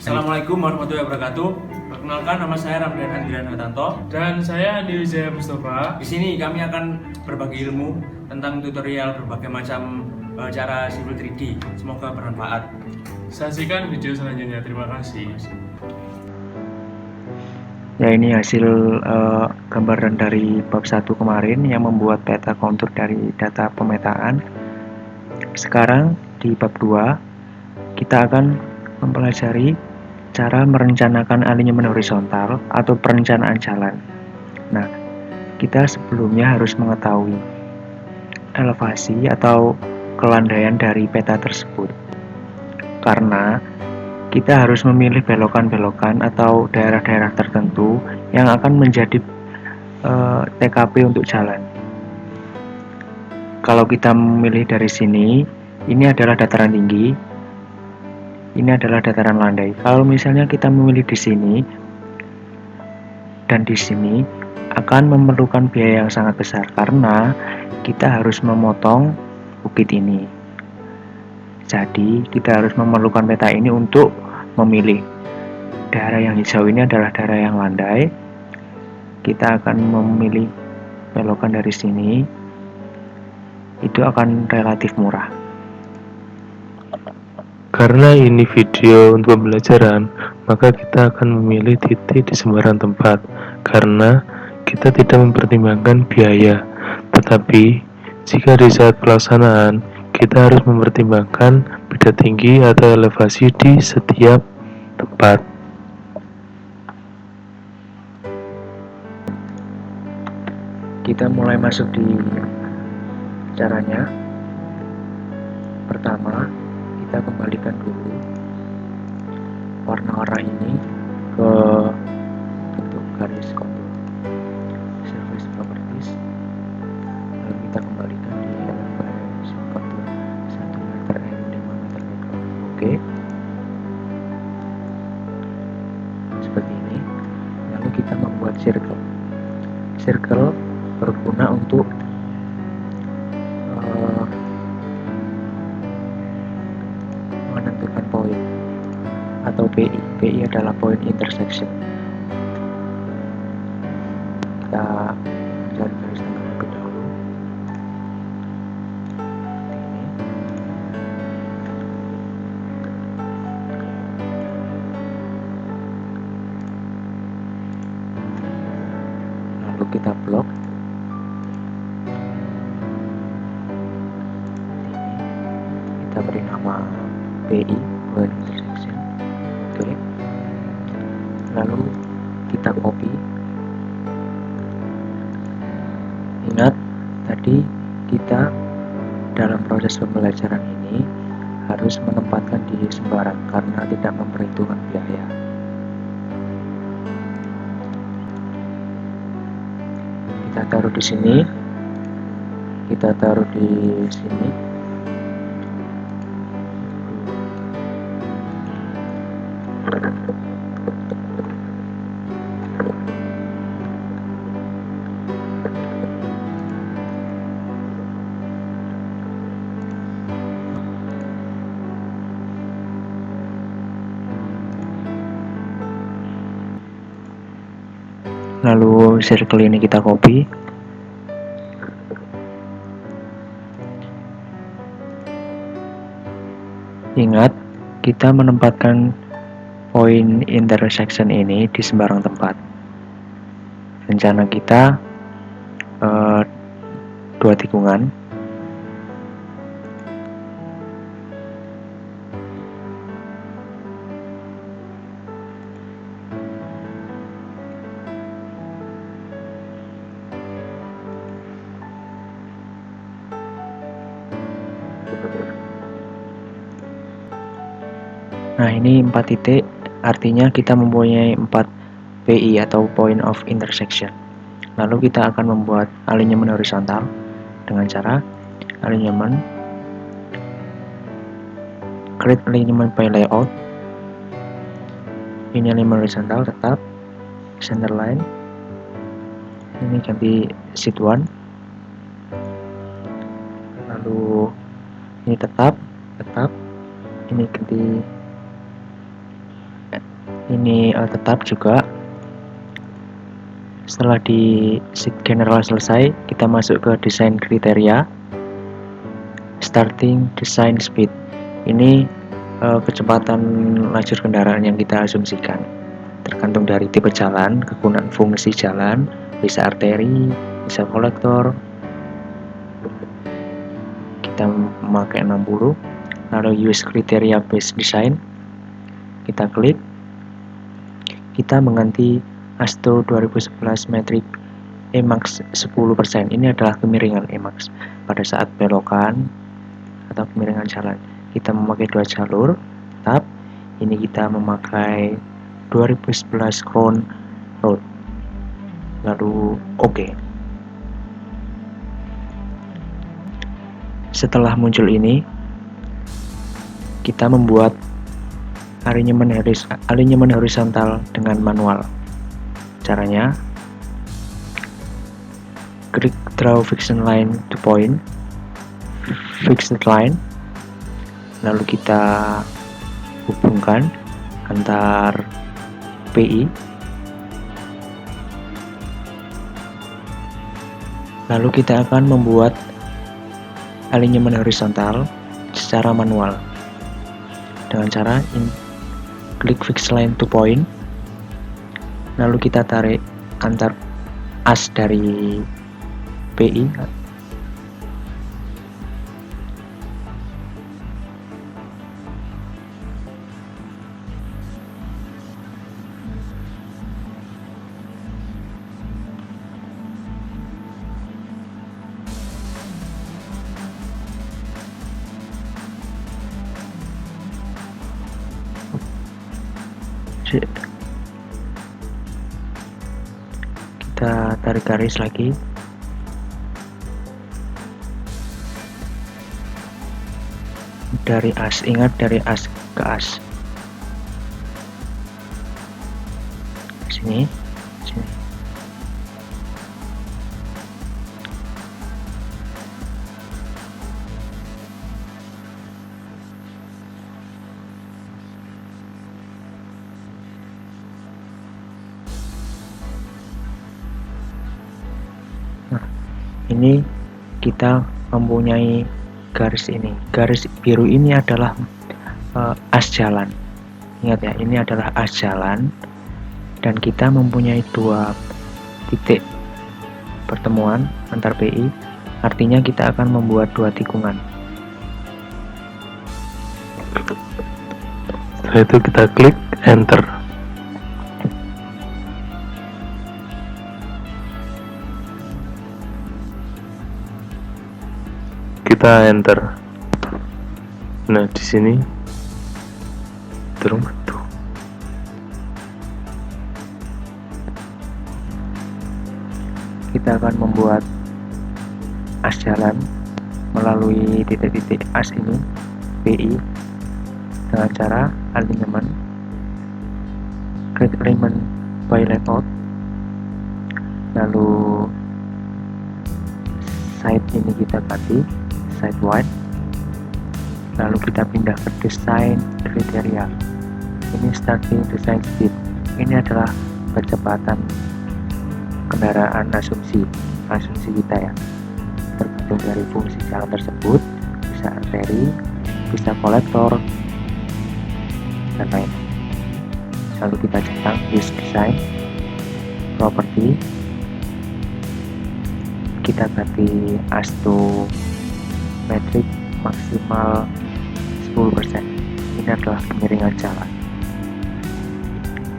Assalamualaikum warahmatullahi wabarakatuh. Perkenalkan, nama saya Ramdan Andrian Hatanto. Dan saya Andi Wijaya Mustafa. Di sini kami akan berbagi ilmu tentang tutorial berbagai macam cara civil 3D. Semoga bermanfaat. Saksikan video selanjutnya. Terima kasih. Ya, ini hasil gambaran dari bab 1 kemarin yang membuat peta kontur dari data pemetaan. Sekarang di bab 2 kita akan mempelajari cara merencanakan alinyemen horizontal atau perencanaan jalan. Nah, kita sebelumnya harus mengetahui elevasi atau kelandaian dari peta tersebut. Karena kita harus memilih belokan-belokan atau daerah-daerah tertentu yang akan menjadi TKP untuk jalan. Kalau kita memilih dari sini, ini adalah dataran tinggi, ini adalah dataran landai. Kalau misalnya kita memilih di sini dan di sini, akan memerlukan biaya yang sangat besar karena kita harus memotong bukit ini. Jadi, kita harus memerlukan peta ini untuk memilih. Daerah yang hijau ini adalah daerah yang landai. Kita akan memilih belokan dari sini. Itu akan relatif murah. Karena ini video untuk pembelajaran, maka kita akan memilih titik di sembarang tempat, karena kita tidak mempertimbangkan biaya. Tetapi, jika di saat pelaksanaan, kita harus mempertimbangkan beda tinggi atau elevasi di setiap tempat. Kita mulai masuk di caranya. Pertama, kita kembalikan dulu warna-warna ini ke bentuk garis kontur surface properties, lalu kita kembalikan di elevasi kontur 1 meter and 5 meter background. Oke, seperti ini. Lalu kita membuat circle berguna untuk menentukan poin atau PI. PI adalah point intersection. Kita mencari garis tengah terlebih dahulu. Seperti ini. Lalu kita blok. Kita beri nama PI, point intersection. Oke. Lalu kita copy. Ingat, tadi kita dalam proses pembelajaran ini harus menempatkan di sembarang karena tidak memperhitungkan biaya. Kita taruh di sini. Kita taruh di sini. Lalu circle ini kita copy. Ingat, kita menempatkan poin intersection ini di sembarang tempat. Rencana kita 2 tikungan. Nah, ini 4 titik, artinya kita mempunyai 4 PI atau point of intersection. Lalu kita akan membuat alinyemen horizontal dengan cara alinyemen, create alignment by layout. Ini alinyemen horizontal tetap, center line. Ini ganti sheet 1. Lalu ini tetap, ini ganti ini tetap juga. Setelah di sheet general selesai, kita masuk ke desain kriteria. Starting design speed. Ini kecepatan lajur kendaraan yang kita asumsikan. Tergantung dari tipe jalan, kegunaan fungsi jalan, bisa arteri, bisa kolektor. Kita memakai 60. Lalu use kriteria based design. Kita klik. Kita mengganti ASTO 2011 metric Emax 10%. Ini adalah kemiringan Emax pada saat belokan atau kemiringan jalan. Kita memakai 2 jalur, tetap. Ini kita memakai 2011 Crown Road. Lalu oke. Setelah muncul ini, kita membuat alinyemen horizontal dengan manual. Caranya, klik draw fixed line to point, fixed line, lalu kita hubungkan antar PI, lalu kita akan membuat alinyemen horizontal secara manual dengan cara klik fixed line to point, lalu kita tarik antar as dari PI kita tarik garis lagi, dari as, ingat dari as ke as, sini. Nah, ini kita mempunyai garis ini. Garis biru ini adalah as jalan. Ingat ya, ini adalah as jalan, dan kita mempunyai 2 titik pertemuan antar PI. Artinya kita akan membuat 2 tikungan. Setelah itu kita klik enter. Kita enter. Nah, di sini turun tuh. Kita akan membuat as jalan melalui titik-titik as ini, PI, dengan cara alinyemen, create alignment by layout, lalu side ini kita ganti side wide, lalu kita pindah ke desain kriteria. Ini starting design speed. Ini adalah kecepatan kendaraan asumsi kita ya, tergantung dari fungsi jalan tersebut, bisa arteri, bisa kolektor, dan lain. Lalu kita centang use design property, kita ganti ASTO metric maksimal 10%. Ini adalah kemiringan jalan.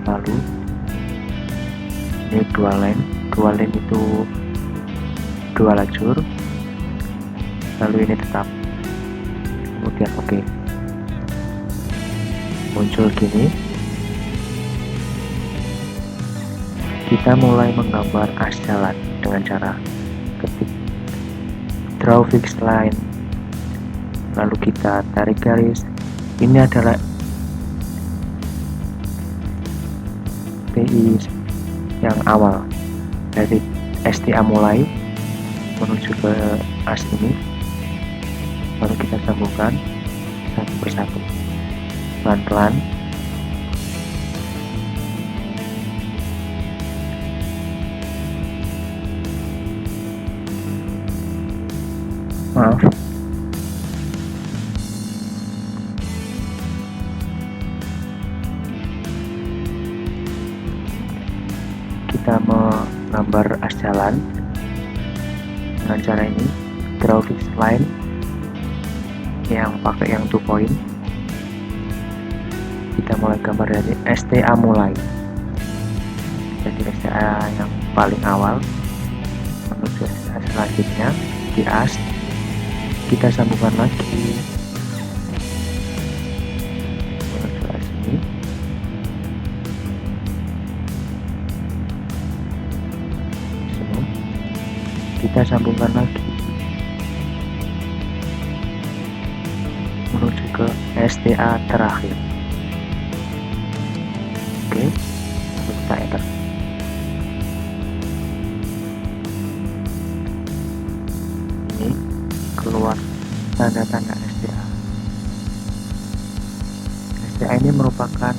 Lalu ini dua lane itu 2 lajur, lalu ini tetap, kemudian oke. Muncul gini, kita mulai menggambar as jalan dengan cara ketik draw fixed line, lalu kita tarik garis. Ini adalah PI yang awal dari STA mulai menuju ke as ini, baru kita sambungkan satu persatu pelan-pelan. Maaf. Kita menggambar as jalan dengan cara ini, draw fixed line yang pakai yang 2 point. Kita mulai gambar dari STA mulai, jadi STA yang paling awal menuju STA selanjutnya di as. Kita sambungkan lagi menuju as ini. Sini kita sambungkan lagi menuju ke STA terakhir. Oke, kita enter. Ini keluar tanda-tanda STA. STA ini merupakan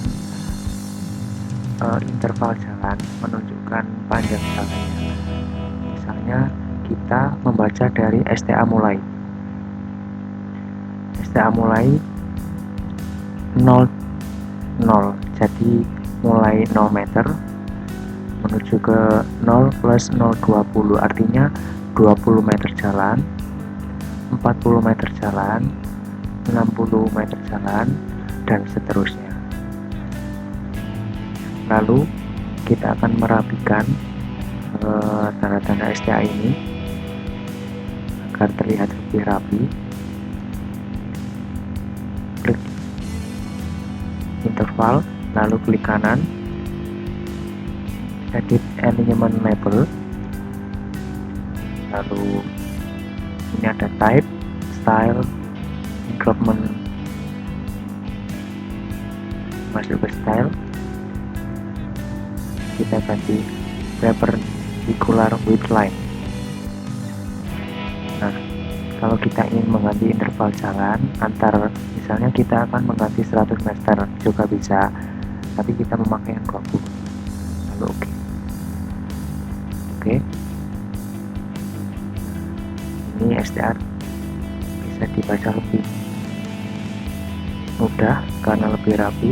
interval jalan, menunjukkan panjang jalannya. Misalnya kita membaca dari STA mulai. STA mulai 0, jadi mulai 0 meter menuju ke 0 plus 0,20, artinya 20 meter jalan, 40 meter jalan, 60 meter jalan, dan seterusnya. Lalu kita akan merapikan tanda-tanda STA ini agar terlihat lebih rapi. Klik interval, lalu klik kanan, edit alignment label, lalu ini ada type, style, increment, masuk ke style, kita ganti perpendicular width line. Nah, kalau kita ingin mengganti interval jalan antar, misalnya kita akan mengganti 100 meter juga bisa, tapi kita memakai yang 20. Lalu oke. Ini STR bisa dibaca lebih mudah karena lebih rapi.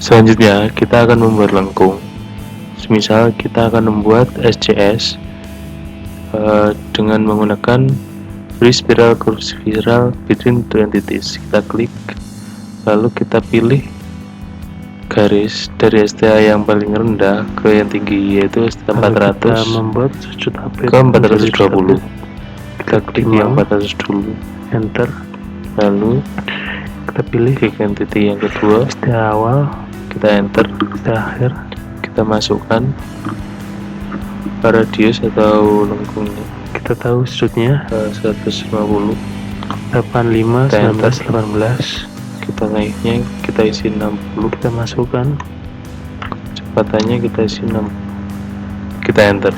Selanjutnya kita akan membuat lengkung. Misal kita akan membuat SJS dengan menggunakan free spiral curve spiral between two entities. Kita klik, lalu kita pilih garis dari STA yang paling rendah ke yang tinggi, yaitu STA 400 Kita membuat sudut HP ke 420. Kita klik yang 400 dulu, enter, lalu kita pilih klik entity yang kedua, STA awal, kita enter, STA akhir, kita masukkan radius atau lengkungnya, kita tahu sudutnya 150, 85, Kita 19, 18, kita naiknya kita isi 60, kita masukkan kecepatannya kita isi 6, kita enter.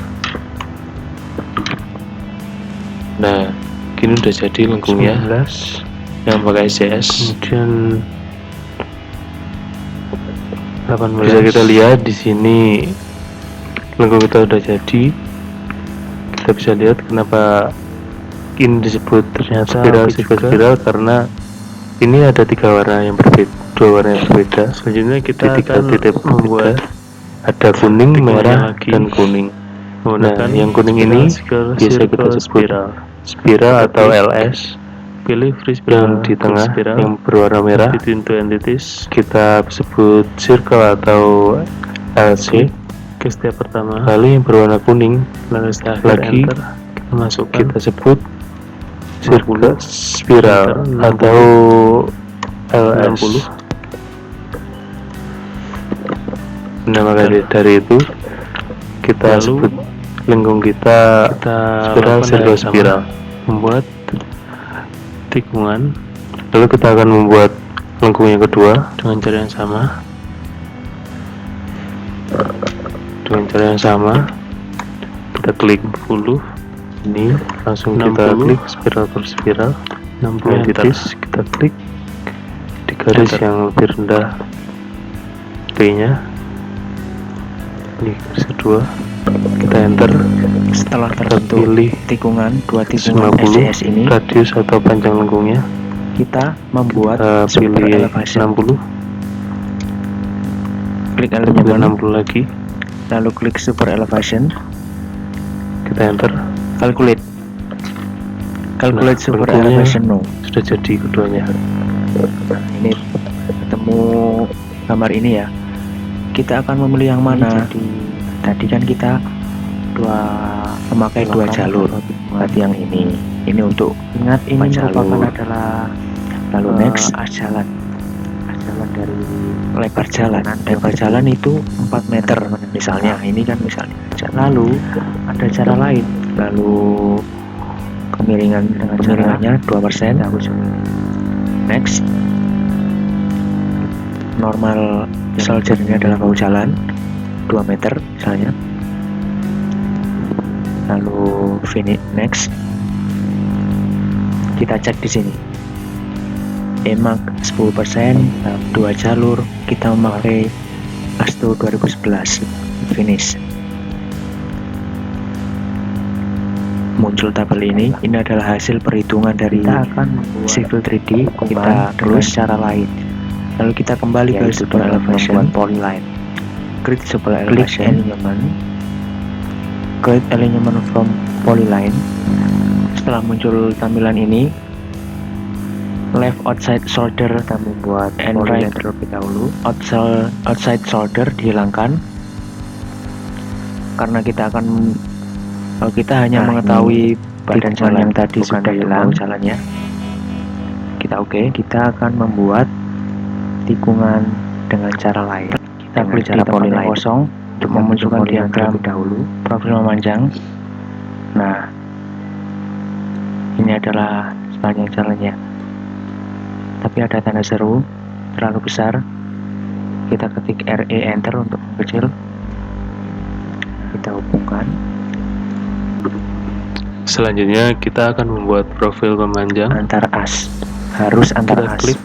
Nah, gini udah jadi lengkungnya 19, yang pakai SJS. kemudian 18. Bisa kita lihat di sini lengkung kita udah jadi. Kita bisa lihat kenapa ini disebut Ternyata spiral oke juga. spiral, karena ini ada 3 warna yang berbeda, 2 warna yang berbeda. Selanjutnya kita Di 3 akan titik membuat berbeda, ada kuning, titiknya merah, lagi. dan kuning. Nah, menggunakan yang kuning ini spiral, biasa kita circle, sebut spiral. spiral atau Oke. LS. Pilih free Yang spiral di tengah spiral yang berwarna merah between two entities. kita sebut circle atau LC. Ke step pertama, Lalu yang berwarna kuning lalu step akhir, lagi enter, kita masukkan kita sebut 60, circle spiral enter, atau LS. 60. Nah, maka dari itu kita Lalu sebut lengkung kita kita spiral, lakukan circle, hal yang sama. spiral. Membuat tikungan Lalu kita akan membuat lengkung yang kedua dengan cara yang sama. dengan cara yang sama. Kita klik 10, ini, langsung kita 60, klik spiral per spiral. 60 Entitas kita klik di garis Enter. yang lebih rendah P nya, ini garis kedua, kita enter, Setelah kita terbentuk pilih tikungan, dua tikungan 50 SDS ini, radius atau panjang lengkungnya, kita membuat kita super pilih elevation. 60, Klik kita pilih alignment, 60 lagi, lalu klik super elevation, kita enter. calculate Nah, super bentuknya elevation no. sudah jadi keduanya. Nah, ini ketemu gambar ini ya. Kita akan memilih yang mana. Tadi kan kita memakai dua jalur. Berarti yang ini untuk ingat ini merupakan adalah lalu next jalan dari lebar jalan itu 4 meter misalnya. Ini kan misalnya. Lalu ada cara lain. Lalu kemiringannya 2%. Next, normal soldier ini adalah bahu jalan 2 meter misalnya. Lalu finish. Next, kita cek di sini. Emak 10%, 2 jalur. Kita memakai Asto 2011. Finish. Muncul tabel ini adalah hasil perhitungan dari Civil 3D. Kita terus cara lain. Lalu kita kembali ke super elevation, polyline. Create super elevation, create alignment from polyline. Setelah muncul tampilan ini, left outside shoulder kita membuat and right terlebih dahulu. Outside shoulder dihilangkan karena kita hanya mengetahui badan jalan yang tadi sudah hilang jalannya. Kita kita akan membuat tikungan dengan cara lain. Kita klik di tempat yang kosong untuk memunculkan diagram dahulu profil memanjang. Nah, ini adalah sepanjang jalannya. Tapi ada tanda seru terlalu besar. Kita ketik RE enter untuk kecil. Kita hubungkan. Selanjutnya kita akan membuat profil memanjang Antar as, harus antar kita as. klik,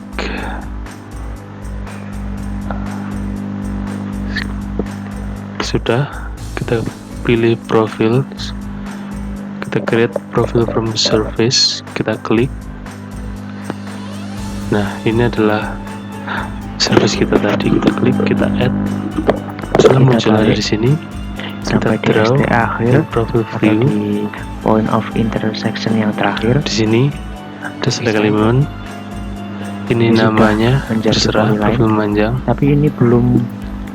sudah, kita pilih profil, kita create profile from surface, kita klik. Nah, ini adalah surface kita tadi, kita klik, kita add. Setelah muncul dari sini, kita Sampai di draw ST akhir profile atau view. di point of intersection yang terakhir. Di sini ada select element. Ini Ini sudah namanya menjadi terserah polyline. profil memanjang. Tapi ini belum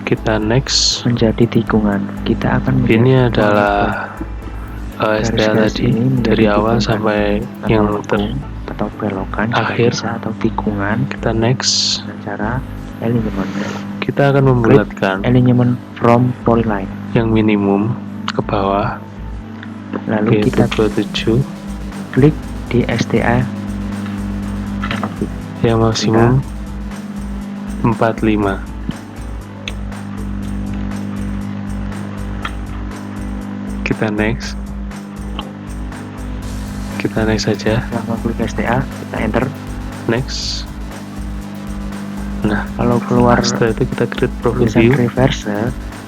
Kita next. menjadi tikungan. Kita akan Ini adalah STA garis-garis tadi ini menjadi dari awal tikungan. sampai yang atau belokan juga akhir. bisa, atau tikungan Kita next. dengan cara alignment. Kita akan membulatkan Alignment from polyline. yang minimum ke bawah, Lalu yaitu kita 27, klik di STA yang maksimum 45. Kita next. Kita next saja. Setelah klik STA, kita enter. Next. Nah, Kalau keluar setelah itu kita create profile tulisan view reverse,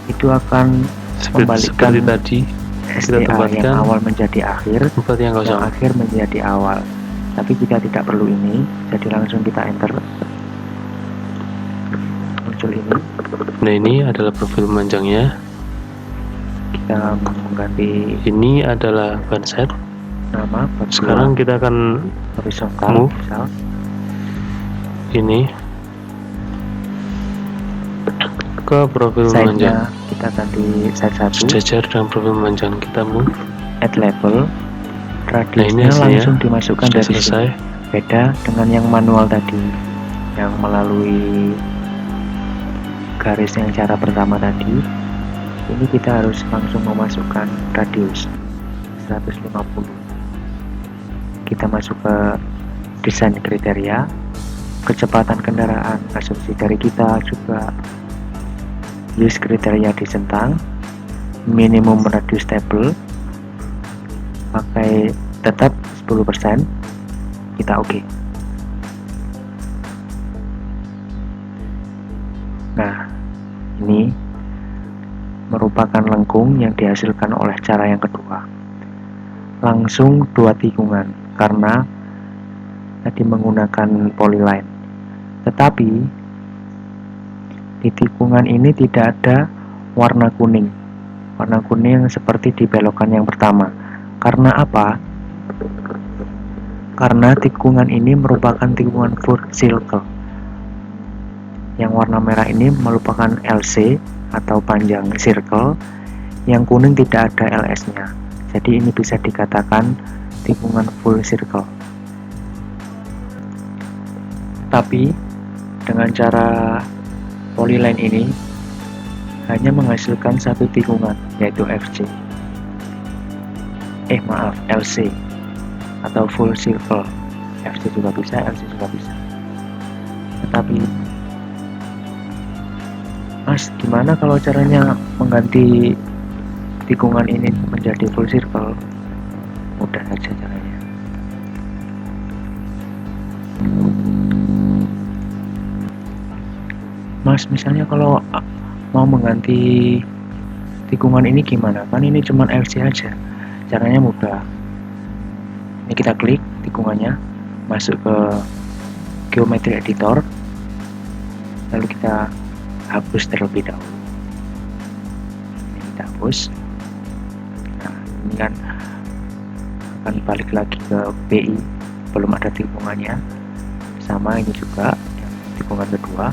itu akan seperti membalikan tadi. Kita STA tempatkan yang awal menjadi akhir, tempat yang yang kosong. akhir menjadi awal. Tapi kita tidak perlu ini, jadi langsung kita enter. Muncul ini, Nah, ini adalah profil memanjangnya. kita mengganti Ini adalah ban set. nama. Sekarang kita akan horizontal, move. misal. ini ke profil memanjang. Side-nya kita ganti side 1, Sejajar dengan profil memanjang, kita move. add level. Nah, ini Radiusnya hasilnya langsung dimasukkan sudah dari selesai. sini. Beda dengan yang manual tadi, yang melalui garis yang cara pertama tadi. Ini kita harus langsung memasukkan radius 150. Kita masuk ke desain kriteria, kecepatan kendaraan, asumsi dari kita juga use kriteria dicentang, minimum radius table, pakai tetap 10%, kita oke. Nah, ini merupakan lengkung yang dihasilkan oleh cara yang kedua. Langsung dua tikungan karena tadi menggunakan polyline. Tetapi di tikungan ini tidak ada warna kuning. Warna kuning seperti di belokan yang pertama. Karena apa? Karena tikungan ini merupakan tikungan full circle. Yang warna merah ini merupakan LC atau panjang circle, yang kuning tidak ada LS-nya. Jadi ini bisa dikatakan tikungan full circle. Tapi dengan cara polyline ini hanya menghasilkan satu tikungan, yaitu FC. LC atau full circle. FC juga bisa, LC juga bisa. Tetapi Mas, gimana kalau caranya mengganti tikungan ini menjadi full circle? Mudah saja caranya. Mas, misalnya kalau mau mengganti tikungan ini gimana? Kan ini cuma LC aja. Caranya mudah. Ini kita klik tikungannya, masuk ke geometry editor, lalu kita hapus terlebih dahulu. Ini kita hapus. Nah, ini kan akan balik lagi ke PI, belum ada tikungannya. Sama ini juga yang tikungan kedua.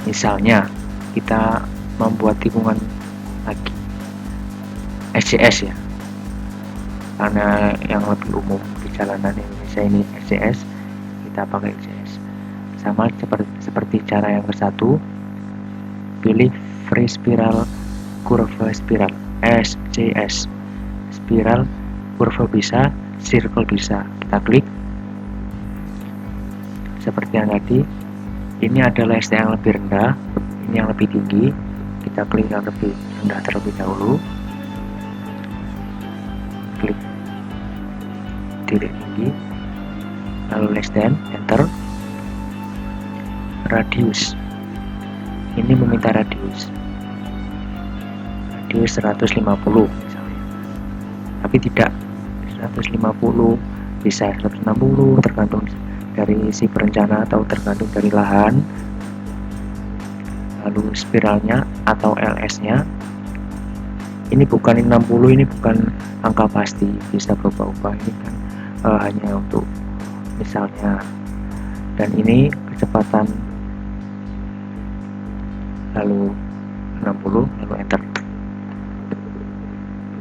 Misalnya kita membuat tikungan lagi SCS ya, karena yang lebih umum di jalanan Indonesia ini SCS, kita pakai SCS. Sama seperti cara yang ke-1, pilih free spiral kurva spiral SCS. Spiral kurva bisa, circle bisa. Kita klik seperti yang tadi. Ini adalah ST yang lebih rendah, ini yang lebih tinggi. Kita klik yang lebih rendah terlebih dahulu. Klik titik tinggi, lalu less than, enter. Radius, ini meminta radius 150 misalnya, tapi tidak 150, bisa 160, tergantung dari si perencana atau tergantung dari lahan. Lalu spiralnya atau LS-nya, ini bukan 60, ini bukan angka pasti, bisa berubah-ubah. Ini kan hanya untuk misalnya. Dan ini kecepatan, lalu 60, lalu enter.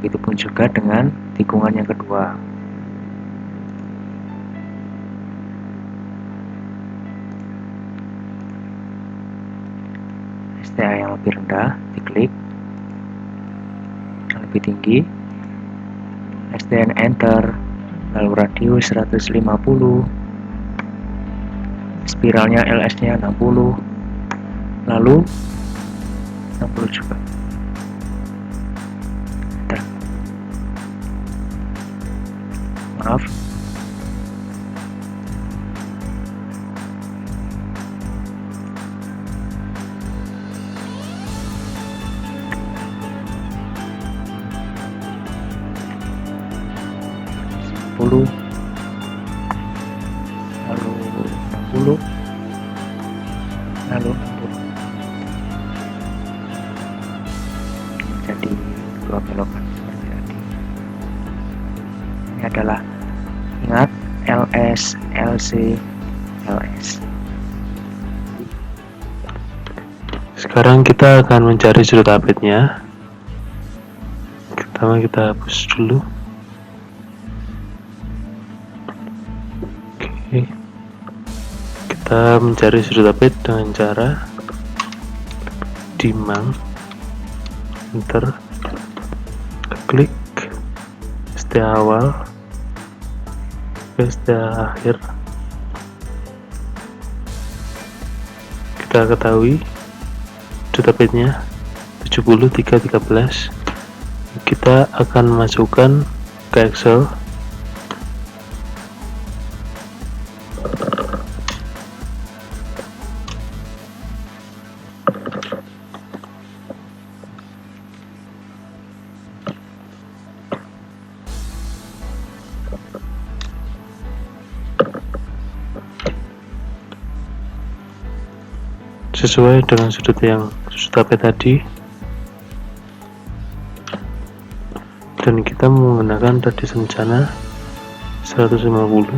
Begitupun juga dengan tikungan yang kedua. STA yang lebih rendah diklik, yang lebih tinggi STN, enter. Lalu radius 150, spiralnya LS nya 60, lalu 60 juga, enter. Maaf, lalu 60, lalu 60. Jadi dua belokan seperti tadi. Ini adalah, ingat, LS, LC, LS. Sekarang kita akan mencari sudut apitnya. Pertama kita hapus dulu. Oke. Kita mencari sudut apit dengan cara dimang, enter, klik ST awal, ST akhir. Kita ketahui sudut apitnya 7313. Kita akan masukkan ke Excel. sesuai dengan sudut HP tadi, dan kita menggunakan radius rencana 150.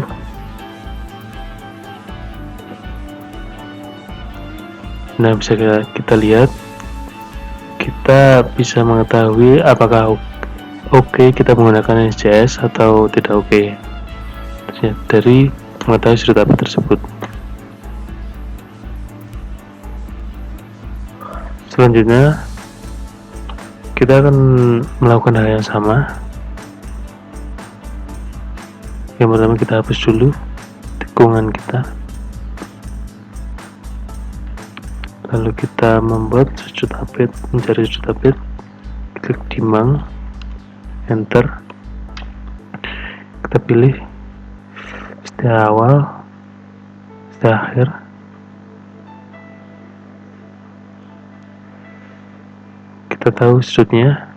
Nah, bisa kita lihat, kita bisa mengetahui apakah oke kita menggunakan SJS atau tidak oke dari mengetahui sudut HP tersebut. Selanjutnya kita akan melakukan hal yang sama. Yang pertama, kita hapus dulu tikungan kita, lalu kita membuat sudut HP, mencari sudut HP, klik timbang, enter, kita pilih setelah awal, setelah akhir. Kita tahu sudutnya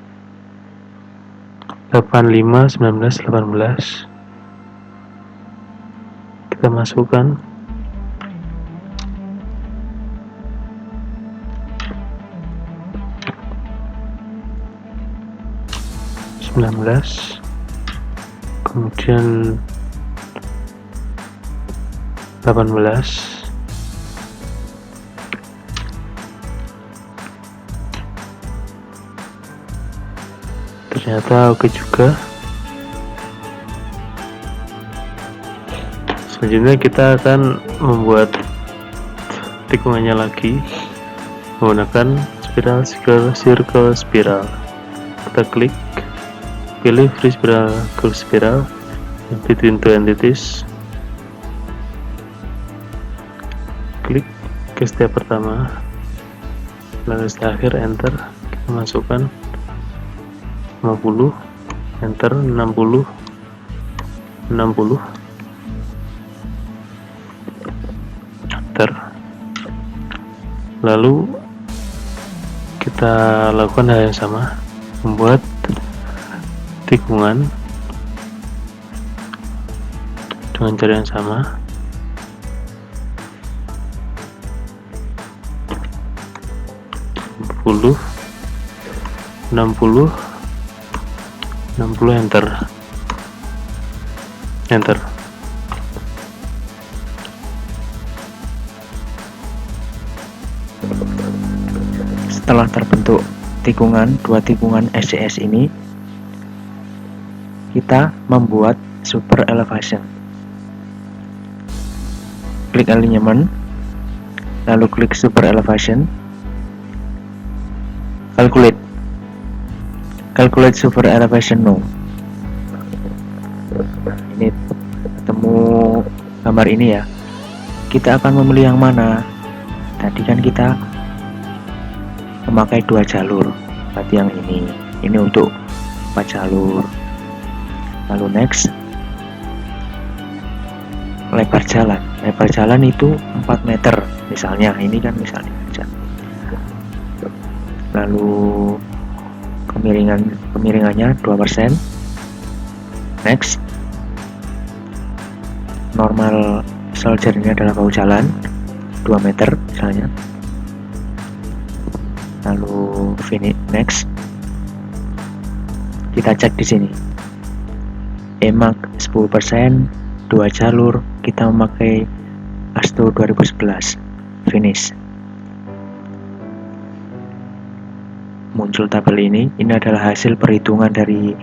85, 19, 18. Kita masukkan kemudian 18. Ternyata oke juga. Selanjutnya kita akan membuat tikungannya lagi menggunakan circle spiral. Kita klik, pilih free spiral, curve spiral, between two entities, klik ke step pertama, lalu setelah akhir enter, kita masukkan 50, enter, 60, 60, enter. Lalu kita lakukan hal yang sama, membuat tikungan dengan cara yang sama. Puluh, 60, 60, enter. Setelah terbentuk dua tikungan SJS ini, kita membuat super elevation. Klik alignment, lalu klik super elevation, calculate super elevation now. Ini ketemu gambar ini ya. Kita akan memilih yang mana. Tadi kan kita memakai 2 jalur, berarti yang ini untuk 4 jalur. Lalu next, lebar jalan itu 4 meter misalnya, ini kan misalnya aja. Lalu kemiringannya 2%. Next, normal soldier ini adalah bahu jalan 2 meter misalnya. Lalu finish. Next, kita cek di sini EMAG 10%, 2 jalur, kita memakai ASTO 2011. Finish. Muncul tabel ini adalah hasil perhitungan dari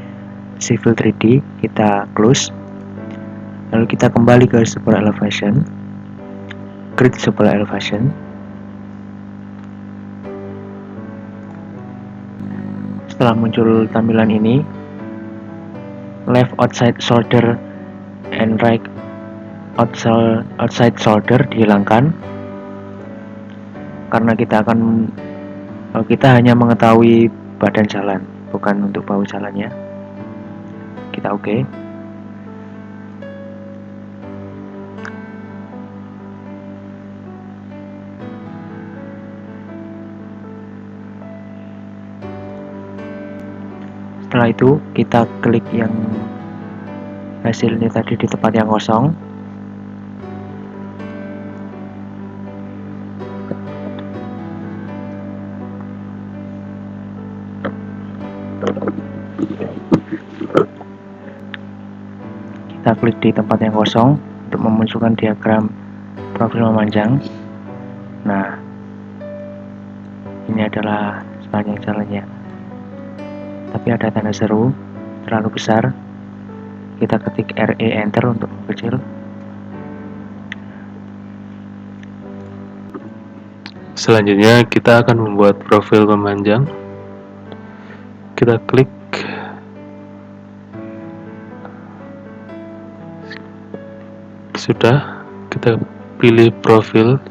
Civil 3D. Kita close, lalu kita kembali ke super elevation, create super elevation. Setelah muncul tampilan ini, left outside shoulder and right outside shoulder dihilangkan, karena kita hanya mengetahui badan jalan, bukan untuk bahu jalannya. Kita oke. Setelah itu kita klik yang hasilnya tadi di tempat yang kosong. klik di tempat yang kosong untuk memunculkan diagram profil memanjang. Nah, ini adalah sepanjang jalannya. Tapi ada tanda seru, terlalu besar. Kita ketik RE enter untuk kecil. Selanjutnya kita akan membuat profil memanjang. Kita klik sudah, kita pilih profil,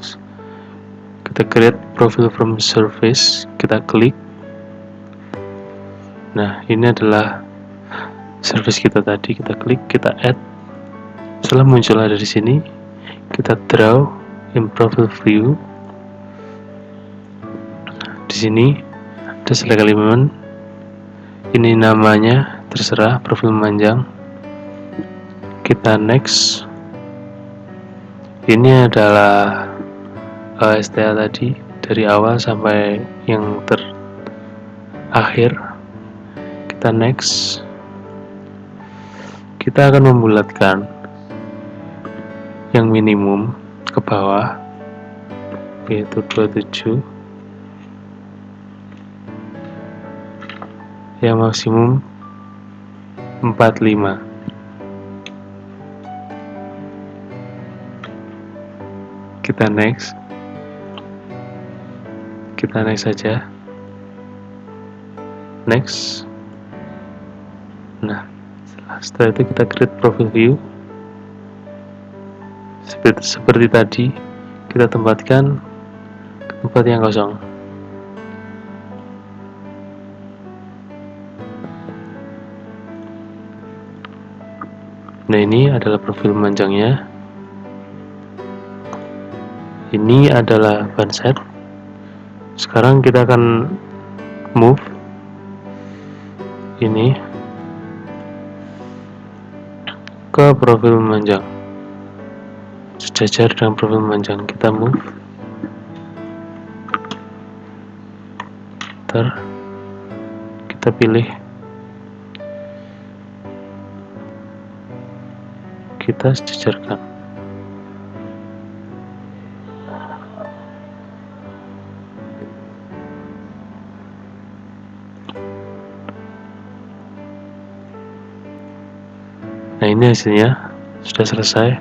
kita create profile from surface, kita klik. Nah, ini adalah surface kita tadi, kita klik, kita add. Setelah muncul ada di sini, kita draw in profile view. Di sini ada select element. Ini namanya terserah, profil memanjang. Kita next. Ini adalah STA tadi dari awal sampai yang terakhir. Kita next. Kita akan membulatkan yang minimum ke bawah, yaitu 27, yang maksimum 45. Kita next saja, next. Nah, setelah itu kita create profile view seperti tadi, kita tempatkan ke tempat yang kosong. Nah, ini adalah profil memanjangnya. Ini adalah ban set. Sekarang kita akan move ini ke profil memanjang, sejajar dengan profil memanjang. Kita move, kita pilih, kita sejajarkan. Nah, ini hasilnya sudah selesai.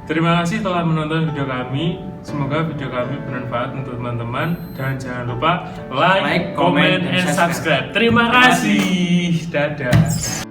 Terima kasih telah menonton video kami. Semoga video kami bermanfaat untuk teman-teman. Dan jangan lupa like, comment, and subscribe. Terima kasih. Dadah.